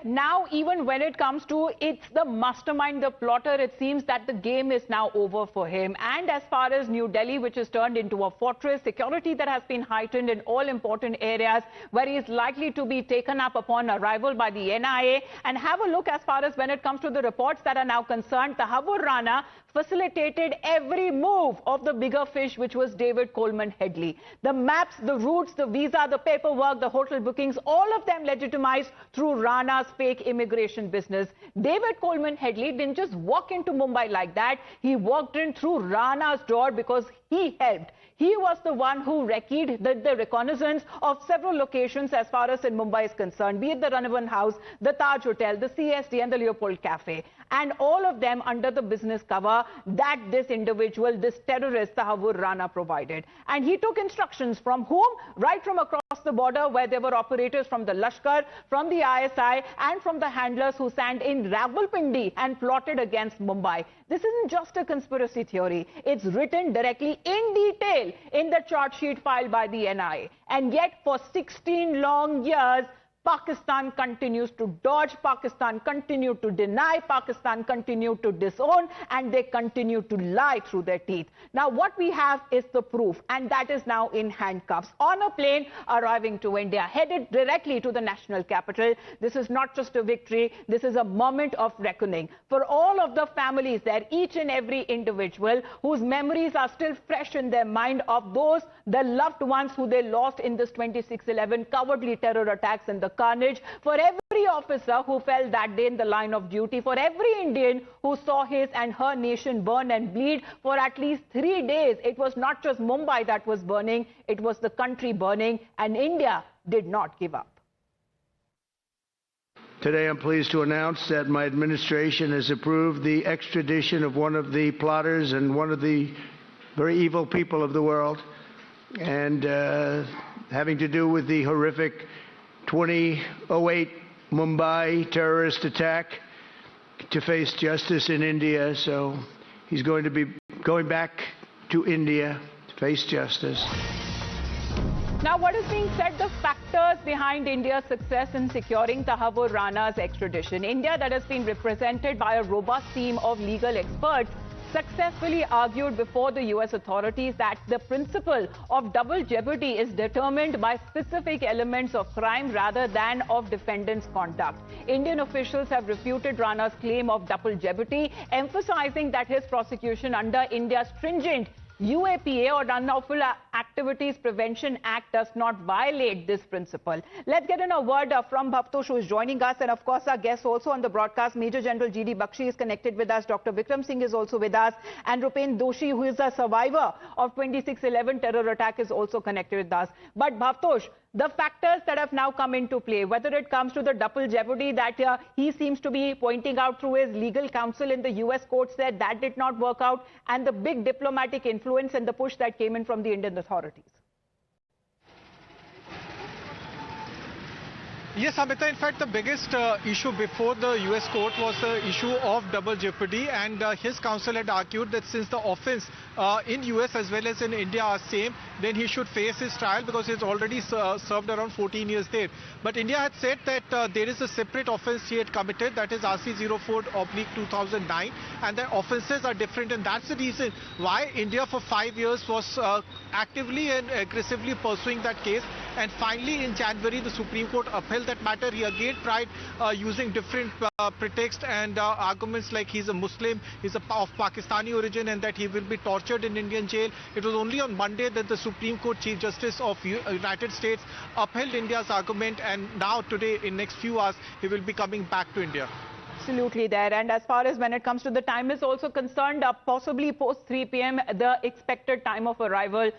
now even when it comes to it's the mastermind, the plotter, it seems that the game is now over for him. And as far as New Delhi, which is turned into a fortress, security that has been heightened in all important areas where he is likely to be taken up upon arrival by the NIA. And have a look as far as when it comes to the reports that are now concerned, Tahawwur Rana facilitated every move of the bigger fish, which was David Coleman Headley. The maps, the routes, the visa, the paperwork, the hotel bookings, all of them legitimized through Rana's fake immigration business. David Coleman Headley didn't just walk into Mumbai like that. He walked in through Rana's door because he helped. He was the one who recce'd the reconnaissance of several locations as far as in Mumbai is concerned, be it the Ranavan House, the Taj Hotel, the CSD and the Leopold Cafe. And all of them under the business cover that this individual, this terrorist Tahawwur Rana provided. And he took instructions from whom? Right from across the border where there were operators from the Lashkar, from the ISI and from the handlers who sat in Rawalpindi and plotted against Mumbai. This isn't just a conspiracy theory. It's written directly in detail in the chart sheet filed by the NIA. And yet for 16 long years, Pakistan continues to dodge, Pakistan continued to deny, Pakistan continued to disown, and they continue to lie through their teeth. Now what we have is the proof, and that is now in handcuffs on a plane arriving to India, headed directly to the national capital. This is not just a victory, this is a moment of reckoning for all of the families there, each and every individual whose memories are still fresh in their mind of those, the loved ones who they lost in this 26/11 cowardly terror attacks and the carnage, for every officer who fell that day in the line of duty, for every Indian who saw his and her nation burn and bleed for at least 3 days. It was not just Mumbai that was burning, it was the country burning, and India did not give up. Today I'm pleased to announce that my administration has approved the extradition of one of the plotters and one of the very evil people of the world, and having to do with the horrific 2008 Mumbai terrorist attack, to face justice in India. So he's going to be going back to India to face justice. Now, what is being said, the factors behind India's success in securing Tahawwur Rana's extradition? India, that has been represented by a robust team of legal experts, successfully argued before the US authorities that the principle of double jeopardy is determined by specific elements of crime rather than of defendant's conduct. Indian officials have refuted Rana's claim of double jeopardy, emphasizing that his prosecution under India's stringent UAPA or Unlawful Activities Prevention Act does not violate this principle. Let's get in a word from Bhavtosh, who is joining us, and of course our guest also on the broadcast, Major General G.D. Bakshi, is connected with us, Dr. Vikram Singh is also with us, and Rupen Doshi, who is a survivor of 26/11 terror attack, is also connected with us. But Bhavtosh, the factors that have now come into play, whether it comes to the double jeopardy that he seems to be pointing out through his legal counsel in the US court, said that did not work out, and the big diplomatic influence and the push that came in from the Indian authorities. Yes, Amita, in fact, the biggest issue before the US court was the issue of double jeopardy, and his counsel had argued that since the offense in US as well as in India are same, then he should face his trial because he's already served around 14 years there. But India had said that there is a separate offense he had committed, that is RC04/2009, and the offenses are different, and that's the reason why India for 5 years was actively and aggressively pursuing that case. And finally in January the Supreme Court upheld that matter. He again tried using different pretexts and arguments like he's a Muslim, he's of Pakistani origin, and that he will be tortured in Indian jail. It was only on Monday that the Supreme Court Chief Justice of United States upheld India's argument, and now today, in next few hours, he will be coming back to India. Absolutely there. And as far as when it comes to the time is also concerned, possibly post 3 p.m. the expected time of arrival.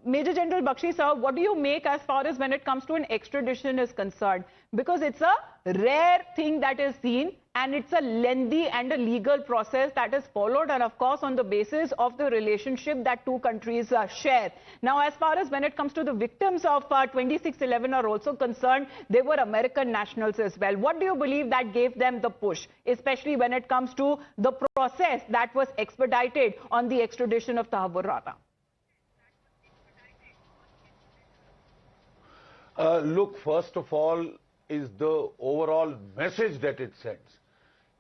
Major General Bakshi sir, what do you make as far as when it comes to an extradition is concerned? Because it's a rare thing that is seen, and it's a lengthy and a legal process that is followed, and of course on the basis of the relationship that two countries share. Now, as far as when it comes to the victims of 26/11 are also concerned, they were American nationals as well. What do you believe that gave them the push, especially when it comes to the process that was expedited on the extradition of Tahawwur Rana? Look, first of all, is the overall message that it sends.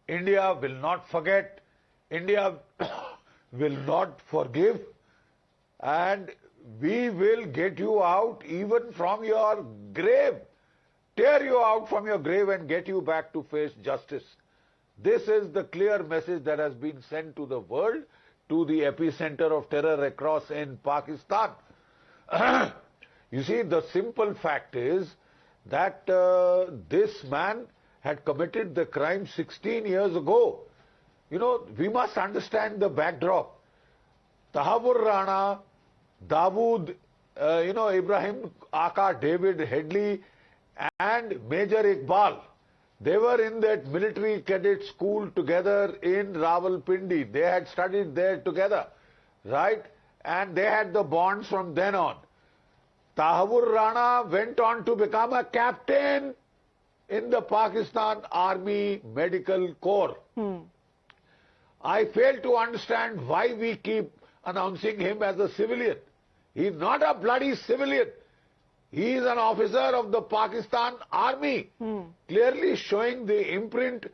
India will not forget, India will not forgive, and we will get you out even from your grave, tear you out from your grave and get you back to face justice. This is the clear message that has been sent to the world, to the epicenter of terror across in Pakistan. You see, the simple fact is that this man had committed the crime 16 years ago. You know, we must understand the backdrop. Tahawwur Rana, Dawood, Ibrahim Aka, David Headley and Major Iqbal, they were in that military cadet school together in Rawalpindi. They had studied there together, right? And they had the bonds from then on. Tahawwur Rana went on to become a captain in the Pakistan Army Medical Corps. I fail to understand why we keep announcing him as a civilian. He's not a bloody civilian. He is an officer of the Pakistan Army, clearly showing the imprint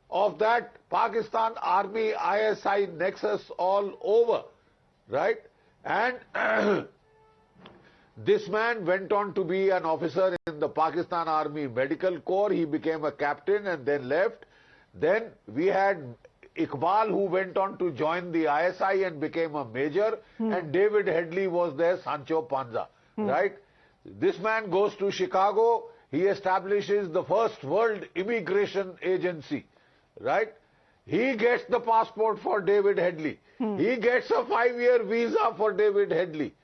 of that Pakistan Army ISI nexus all over, right? And this man went on to be an officer in the Pakistan Army Medical Corps. He became a captain and then left. Then we had Iqbal, who went on to join the ISI and became a major, and David Headley was their Sancho Panza, right? This man goes to Chicago, he establishes the first world immigration agency, right? He gets the passport for David Headley. He gets a 5-year visa for David Headley.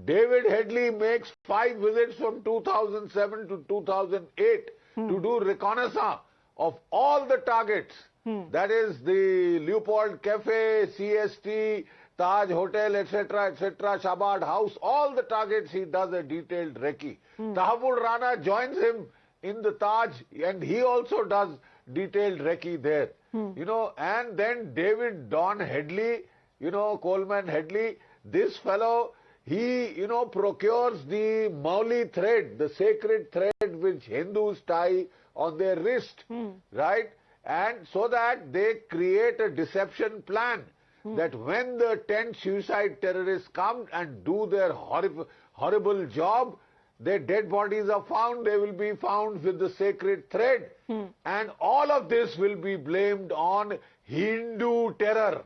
David Headley makes 5 visits from 2007 to 2008 to do reconnaissance of all the targets. That is the Leopold Cafe, CST, Taj Hotel, etc., Shabad House, all the targets he does a detailed recce. Tahawwur Rana joins him in the Taj and he also does detailed recce there. You know, and then David Don Headley, you know, Coleman Headley, this fellow, he, you know, procures the Mauli thread, the sacred thread which Hindus tie on their wrist, right? And so that they create a deception plan that when the 10 suicide terrorists come and do their horrible job, their dead bodies are found, they will be found with the sacred thread. And all of this will be blamed on Hindu terror,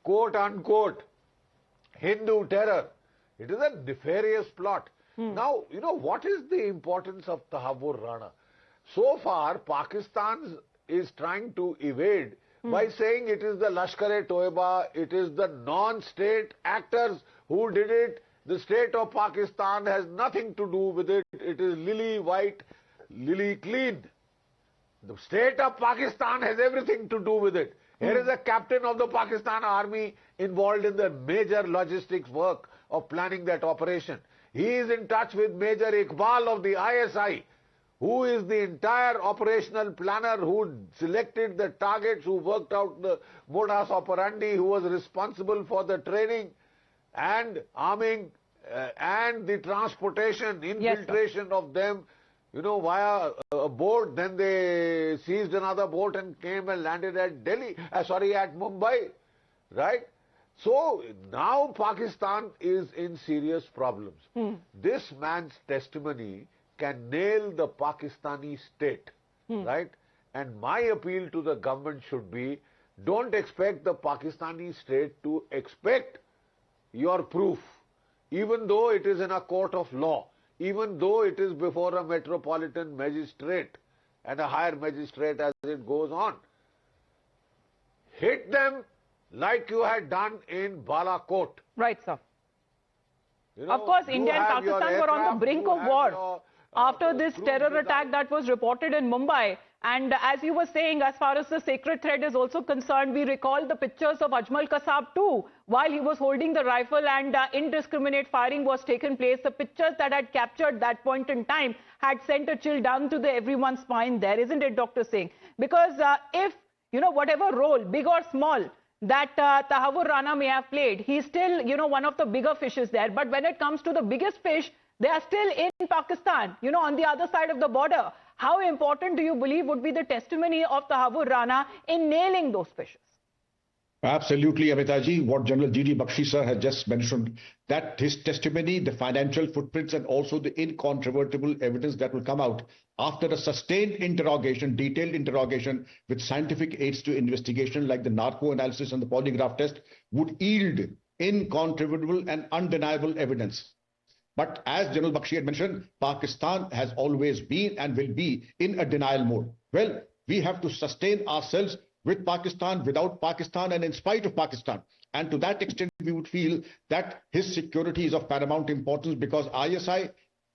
quote unquote, Hindu terror. It is a nefarious plot. Now, you know, what is the importance of Tahawwur Rana? So far, Pakistan is trying to evade by saying it is the Lashkar-e-Toiba, it is the non-state actors who did it. The state of Pakistan has nothing to do with it. It is lily white, lily clean. The state of Pakistan has everything to do with it. Here is a captain of the Pakistan Army involved in the major logistics work of planning that operation. He is in touch with Major Iqbal of the ISI, who is the entire operational planner, who selected the targets, who worked out the modus operandi, who was responsible for the training and arming and the transportation, infiltration of them, you know, via a boat. Then they seized another boat and came and landed at at Mumbai, right? So now Pakistan is in serious problems. This man's testimony can nail the Pakistani state, right? And my appeal to the government should be, don't expect the Pakistani state to expect your proof, even though it is in a court of law, even though it is before a metropolitan magistrate and a higher magistrate as it goes on. Hit them like you had done in Balakot. Right, sir. You know, of course, India and Pakistan were on the brink of war after this terror attack that was reported in Mumbai. And as you were saying, as far as the sacred thread is also concerned, we recall the pictures of Ajmal Kasab too, while he was holding the rifle and indiscriminate firing was taken place. The pictures that had captured that point in time had sent a chill down to everyone's spine there, isn't it, Dr. Singh? Because if, you know, whatever role, big or small, that Tahawwur Rana may have played, he's still, you know, one of the bigger fishes there. But when it comes to the biggest fish, they are still in Pakistan, you know, on the other side of the border. How important do you believe would be the testimony of Tahawwur Rana in nailing those fishes? Absolutely, Amitaji. What General G.D. Bakshi sir has just mentioned, that his testimony, the financial footprints, and also the incontrovertible evidence that will come out after a sustained interrogation, detailed interrogation with scientific aids to investigation like the narco analysis and the polygraph test, would yield incontrovertible and undeniable evidence. But as General Bakshi had mentioned, Pakistan has always been and will be in a denial mode. Well, we have to sustain ourselves with Pakistan, without Pakistan, and in spite of Pakistan. And to that extent, we would feel that his security is of paramount importance, because ISI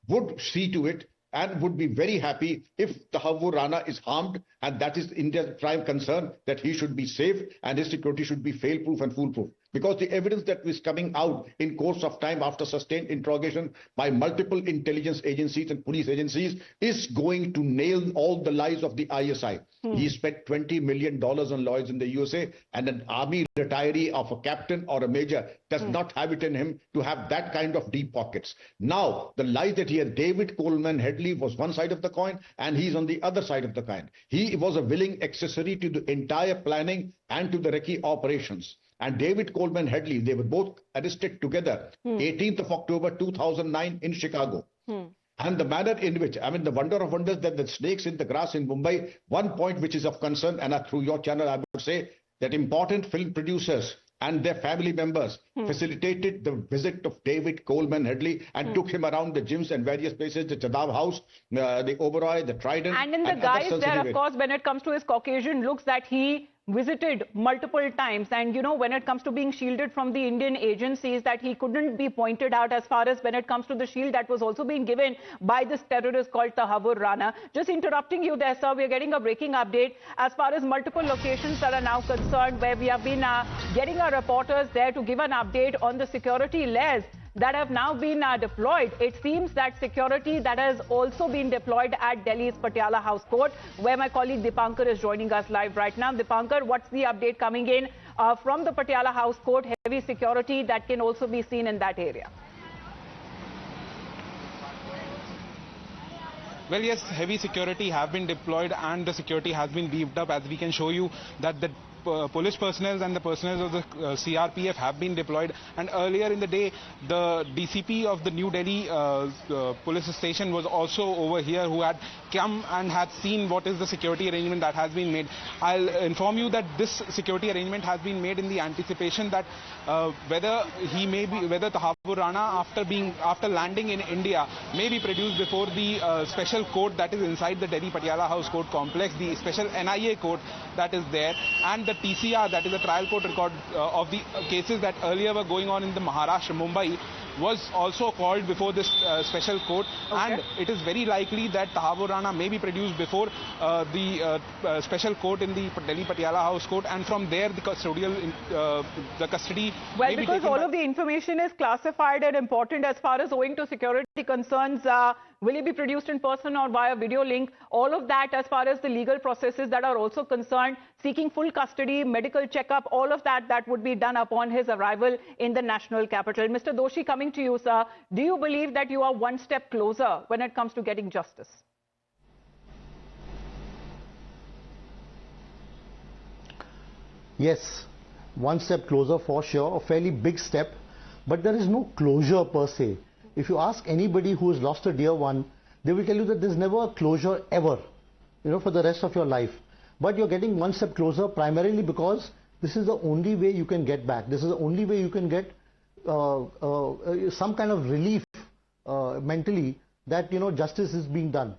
would see to it and would be very happy if Tahawwur Rana is harmed, and that is India's prime concern, that he should be safe and his security should be fail-proof and foolproof. Because the evidence that is coming out in course of time after sustained interrogation by multiple intelligence agencies and police agencies is going to nail all the lies of the ISI. He spent $20 million on lawyers in the USA, and an army retiree of a captain or a major does not have it in him to have that kind of deep pockets. Now, the lies that he had, David Coleman Headley was one side of the coin, and he's on the other side of the coin. He was a willing accessory to the entire planning and to the recce operations. And David Coleman Headley, they were both arrested together, 18th of October 2009 in Chicago. And the manner in which, I mean, the wonder of wonders, that the snakes in the grass in Mumbai, one point which is of concern, and through your channel, I would say that important film producers and their family members facilitated the visit of David Coleman Headley and took him around the gyms and various places, the Chadav House, the Oberoi, the Trident. And in the guise there, of course, when it comes to his Caucasian looks, that he visited multiple times, and you know, when it comes to being shielded from the Indian agencies, that he couldn't be pointed out as far as when it comes to the shield that was also being given by this terrorist called Tahawwur Rana. Just interrupting you there, sir, we're getting a breaking update as far as multiple locations that are now concerned, where we have been getting our reporters there to give an update on the security layers that have now been deployed. It seems that security that has also been deployed at Delhi's Patiala House Court, where my colleague Dipankar is joining us live right now. Dipankar, what's the update coming in from the Patiala House Court? Heavy security that can also be seen in that area. Well, yes, heavy security have been deployed and the security has been beefed up, as we can show you that the police personnel and the personnel of the CRPF have been deployed. And earlier in the day, the DCP of the New Delhi police station was also over here, who had come and had seen what is the security arrangement that has been made. I'll inform you that this security arrangement has been made in the anticipation that whether Tahawwur Rana, after landing in India, may be produced before the special court that is inside the Delhi Patiala House Court complex, the special NIA court that is there, and the TCR, that is the trial court record of the cases that earlier were going on in the Maharashtra, Mumbai, was also called before this special court. Okay. And it is very likely that Tahawwur Rana may be produced before the special court in the Delhi Patiala House Court, and from there the custody. Well, because all of the information is classified and important as far as owing to security concerns, will he be produced in person or via video link? All of that, as far as the legal processes that are also concerned, seeking full custody, medical checkup, all of that would be done upon his arrival in the national capital. Mr. Doshi, coming to you, sir, do you believe that you are one step closer when it comes to getting justice? Yes, one step closer for sure, a fairly big step, but there is no closure per se. If you ask anybody who has lost a dear one, they will tell you that there's never a closure ever, for the rest of your life. But you're getting one step closer primarily because this is the only way you can get back. This is the only way you can get some kind of relief mentally that, justice is being done.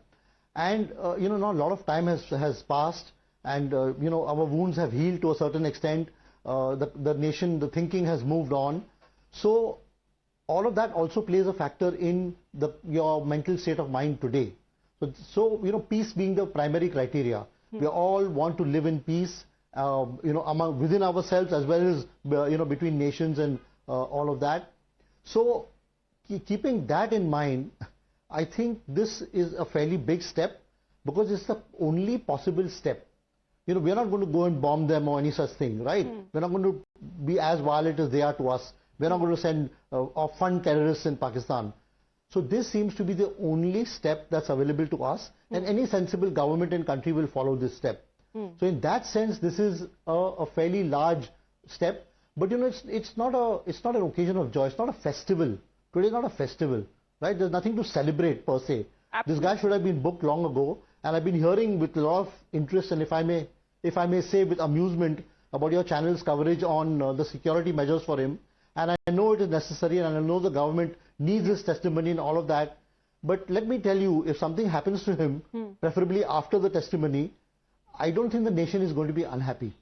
And, now a lot of time has passed, and, our wounds have healed to a certain extent. The nation, the thinking has moved on. So all of that also plays a factor in your mental state of mind today. So peace being the primary criteria. We all want to live in peace, within ourselves as well as, between nations and all of that. So keeping that in mind, I think this is a fairly big step because it's the only possible step. We're not going to go and bomb them or any such thing, right? We're not going to be as violent as they are to us. We're not going to send or fund terrorists in Pakistan. So this seems to be the only step that's available to us, and any sensible government and country will follow this step. So in that sense, this is a fairly large step. But you know, it's not an occasion of joy. It's not a festival. Today is not a festival, right? There's nothing to celebrate per se. Absolutely. This guy should have been booked long ago, and I've been hearing with a lot of interest, and if I may say with amusement, about your channel's coverage on the security measures for him. And I know it is necessary, and I know the government needs his testimony and all of that. But let me tell you, if something happens to him, preferably after the testimony, I don't think the nation is going to be unhappy.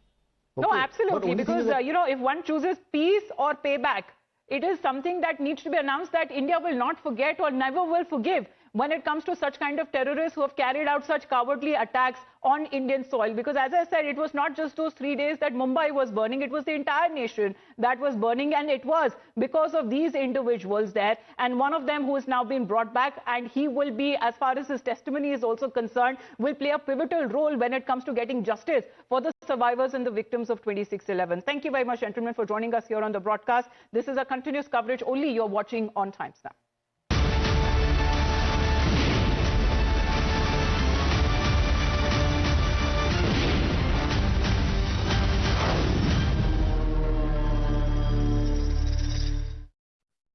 Okay? No, absolutely, because you know, if one chooses peace or payback, it is something that needs to be announced that India will not forget or never will forgive when it comes to such kind of terrorists who have carried out such cowardly attacks on Indian soil. Because as I said, it was not just those 3 days that Mumbai was burning, it was the entire nation that was burning, and it was because of these individuals there. And one of them who has now been brought back, and he will be, as far as his testimony is also concerned, will play a pivotal role when it comes to getting justice for the survivors and the victims of 26/11. Thank you very much, gentlemen, for joining us here on the broadcast. This is a continuous coverage only you're watching on Times Now.